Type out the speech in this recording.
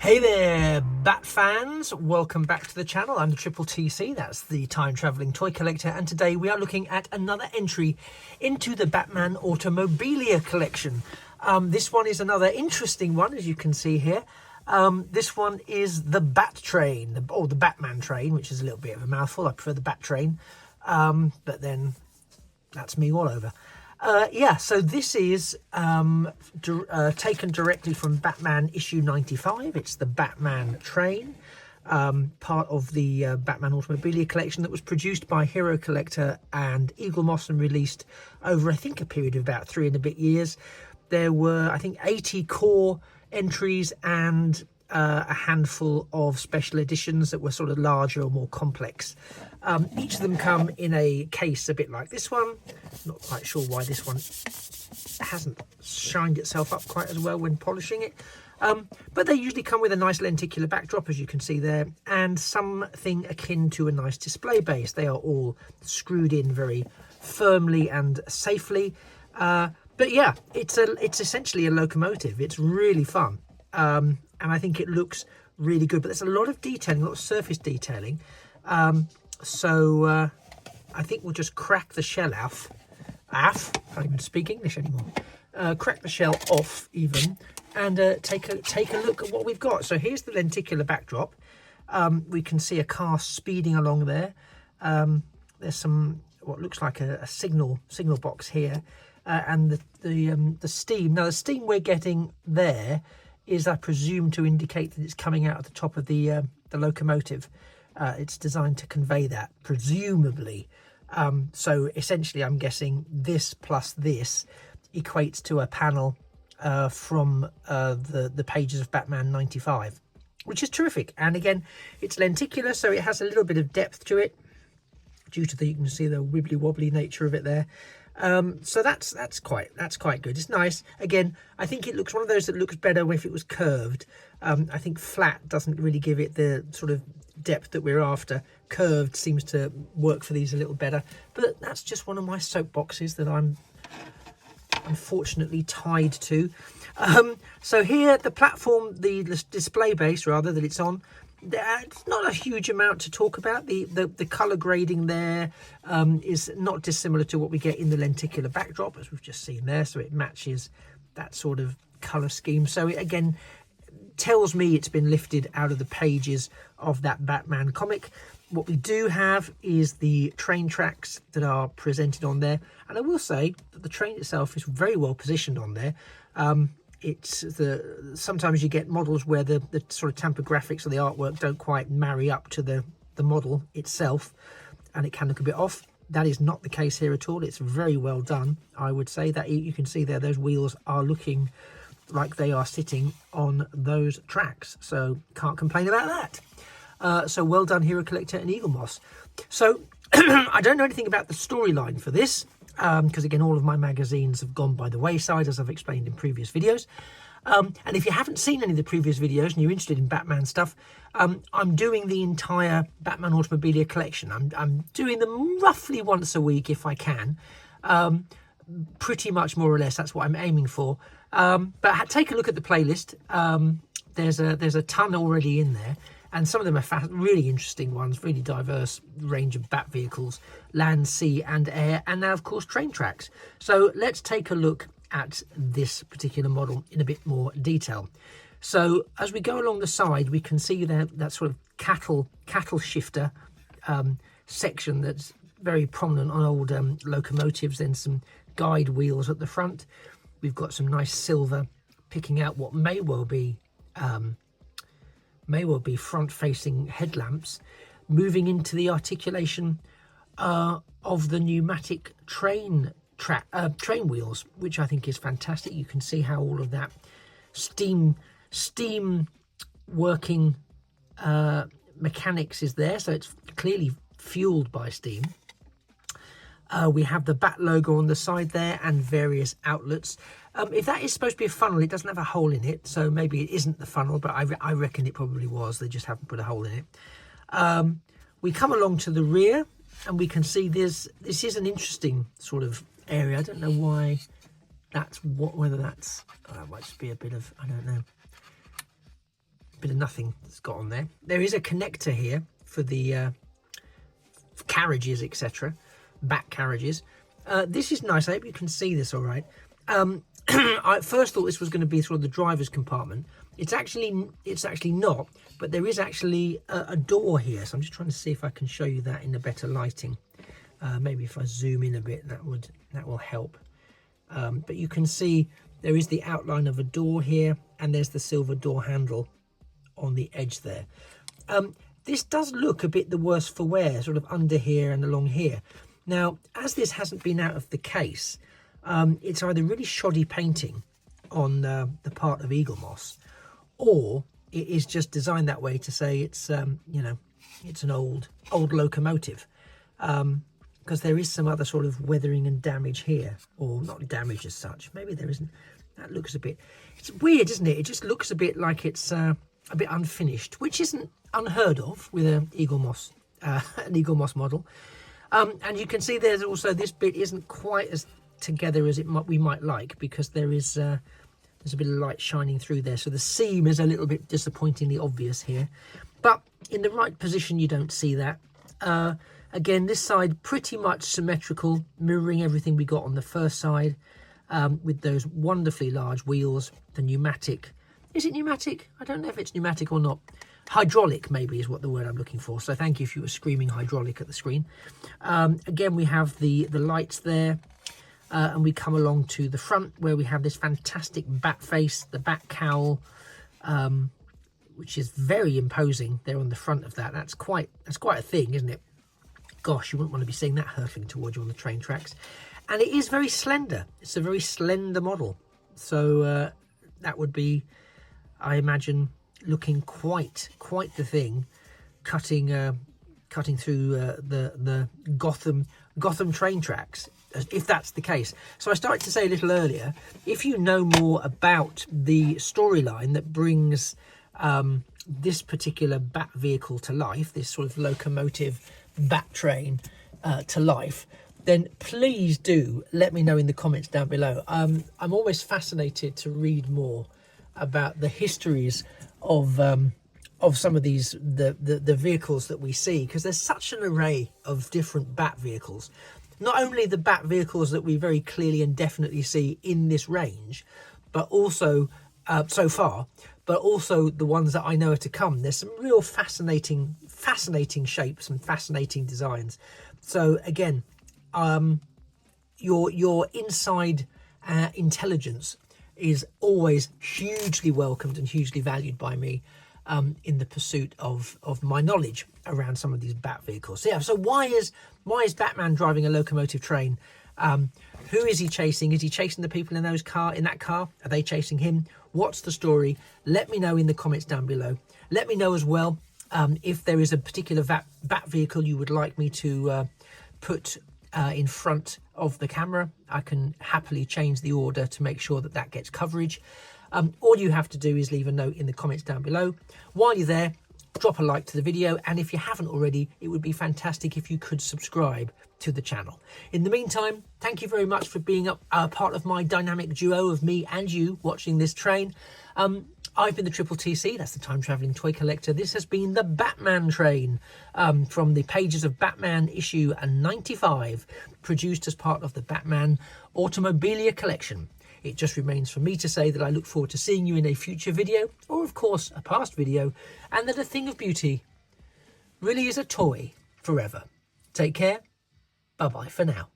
Hey there, Bat fans! Welcome back to the channel. I'm the Triple TC, that's the time travelling toy collector, and today we are looking at another entry into the Batman Automobilia Collection. This one is another interesting one, as you can see here. This one is the Bat Train, or the Batman Train, which is a little bit of a mouthful. I prefer the Bat Train, but then that's me all over. Yeah, so this is taken directly from Batman issue 95. It's the Batman Train, part of the Batman Automobilia Collection that was produced by Hero Collector and Eagle Moss and released over, I think, a period of about 3 and a bit years. There were, I think, 80 core entries and a handful of special editions that were sort of larger or more complex. Each of them come in a case a bit like this one. Not quite sure why this one hasn't shined itself up quite as well when polishing it. But they usually come with a nice lenticular backdrop, as you can see there, and something akin to a nice display base. They are all screwed in very firmly and safely. But yeah, it's essentially a locomotive. It's really fun. And I think it looks really good, but there's a lot of detailing, a lot of surface detailing. So I think we'll just crack the shell off. Can't even speak English anymore. Crack the shell off even, and take a look at what we've got. So here's the lenticular backdrop. We can see a car speeding along there. There's some what looks like a signal box here, and the steam. Now the steam we're getting there is, I presume, to indicate that it's coming out of the top of the locomotive. It's designed to convey that, presumably. So essentially, I'm guessing this plus this equates to a panel from the pages of Batman 95, which is terrific. And again, it's lenticular, so it has a little bit of depth to it, due to you can see the wibbly wobbly nature of it there. So that's quite good. It's nice. Again, I think it looks one of those that looks better if it was curved. I think flat doesn't really give it the sort of depth that we're after. Curved seems to work for these a little better, but that's just one of my soapboxes that I'm unfortunately tied to. So here, the platform, the display base rather that it's on, it's not a huge amount to talk about. The color grading there is not dissimilar to what we get in the lenticular backdrop, as we've just seen there, so it matches that sort of color scheme. So it again tells me it's been lifted out of the pages of that Batman comic. What we do have is the train tracks that are presented on there, and I will say that the train itself is very well positioned on there. Sometimes you get models where the sort of tamper graphics or the artwork don't quite marry up to the model itself, and it can look a bit off. That is not the case here at all. It's very well done. I would say that you can see there, those wheels are looking like they are sitting on those tracks, so can't complain about that. So well done, Hero Collector and Eagle Moss. So I don't know anything about the storyline for this, because again, all of my magazines have gone by the wayside, as I've explained in previous videos. And if you haven't seen any of the previous videos and you're interested in Batman stuff, I'm doing the entire Batman Automobilia Collection. I'm doing them roughly once a week if I can. Pretty much more or less, that's what I'm aiming for. But take a look at the playlist. There's a ton already in there, and some of them are really interesting ones, really diverse range of Bat vehicles, land, sea and air, and now of course train tracks. So let's take a look at this particular model in a bit more detail. So as we go along the side, we can see that sort of cattle shifter section that's very prominent on old locomotives. Then some guide wheels at the front. We've got some nice silver picking out what may well be front-facing headlamps, moving into the articulation of the pneumatic train wheels, which I think is fantastic. You can see how all of that steam working mechanics is there, so it's clearly fueled by steam. We have the Bat logo on the side there and various outlets. If that is supposed to be a funnel, it doesn't have a hole in it, so maybe it isn't the funnel, but I reckon it probably was. They just haven't put a hole in it. We come along to the rear, and we can see this is an interesting sort of area. I don't know why whether that's, that might just be a bit of, I don't know, bit of nothing that's got on there. There is a connector here for the for carriages, etc., back carriages. This is nice. I hope you can see this all right. I first thought this was going to be sort of the driver's compartment. It's actually not, but there is actually a door here. So I'm just trying to see if I can show you that in the better lighting. Maybe if I zoom in a bit, that will help. But you can see there is the outline of a door here, and there's the silver door handle on the edge there. This does look a bit the worse for wear, sort of under here and along here. Now, as this hasn't been out of the case, it's either really shoddy painting on the part of Eagle Moss, or it is just designed that way to say it's you know, it's an old locomotive, because there is some other sort of weathering and damage here, or not damage as such. Maybe there isn't. That looks a bit, it's weird, isn't it? It just looks a bit like it's a bit unfinished, which isn't unheard of with an Eagle Moss model. And you can see there's also, this bit isn't quite as together as we might like, because there's a bit of light shining through there, so the seam is a little bit disappointingly obvious here, but in the right position you don't see that. Again, this side pretty much symmetrical, mirroring everything we got on the first side, with those wonderfully large wheels. The pneumatic, is it pneumatic? I don't know if it's pneumatic or not. Hydraulic maybe is what the word I'm looking for, so thank you if you were screaming hydraulic at the screen. Again, we have the lights there, and we come along to the front where we have this fantastic bat face, the bat cowl, which is very imposing there on the front of that. That's quite a thing, isn't it? Gosh, you wouldn't want to be seeing that hurtling towards you on the train tracks. And it is very slender. It's a very slender model, so that would be, I imagine, looking quite the thing, cutting through the Gotham train tracks, if that's the case. So I started to say a little earlier, if you know more about the storyline that brings this particular bat vehicle to life, this sort of locomotive bat train to life, then please do let me know in the comments down below. I'm always fascinated to read more about the histories of some of these the vehicles that we see, because there's such an array of different bat vehicles. Not only the bat vehicles that we very clearly and definitely see in this range, but also so far, but also the ones that I know are to come. There's some real fascinating shapes and fascinating designs. So again, your inside intelligence is always hugely welcomed and hugely valued by me in the pursuit of my knowledge around some of these bat vehicles. So yeah, so why is Batman driving a locomotive train? Who is he chasing? Is he chasing the people in that car? Are they chasing him? What's the story? Let me know in the comments down below. Let me know as well if there is a particular bat vehicle you would like me to put in front of the camera. I can happily change the order to make sure that gets coverage. All you have to do is leave a note in the comments down below. While you're there, drop a like to the video, and if you haven't already, it would be fantastic if you could subscribe to the channel. In the meantime, thank you very much for being a part of my dynamic duo of me and you watching this train. I've been the Triple TC, that's the Time Travelling Toy Collector. This has been the Batman train from the pages of Batman issue 95, produced as part of the Batman Automobilia Collection. It just remains for me to say that I look forward to seeing you in a future video, or of course a past video, and that a thing of beauty really is a toy forever. Take care. Bye-bye for now.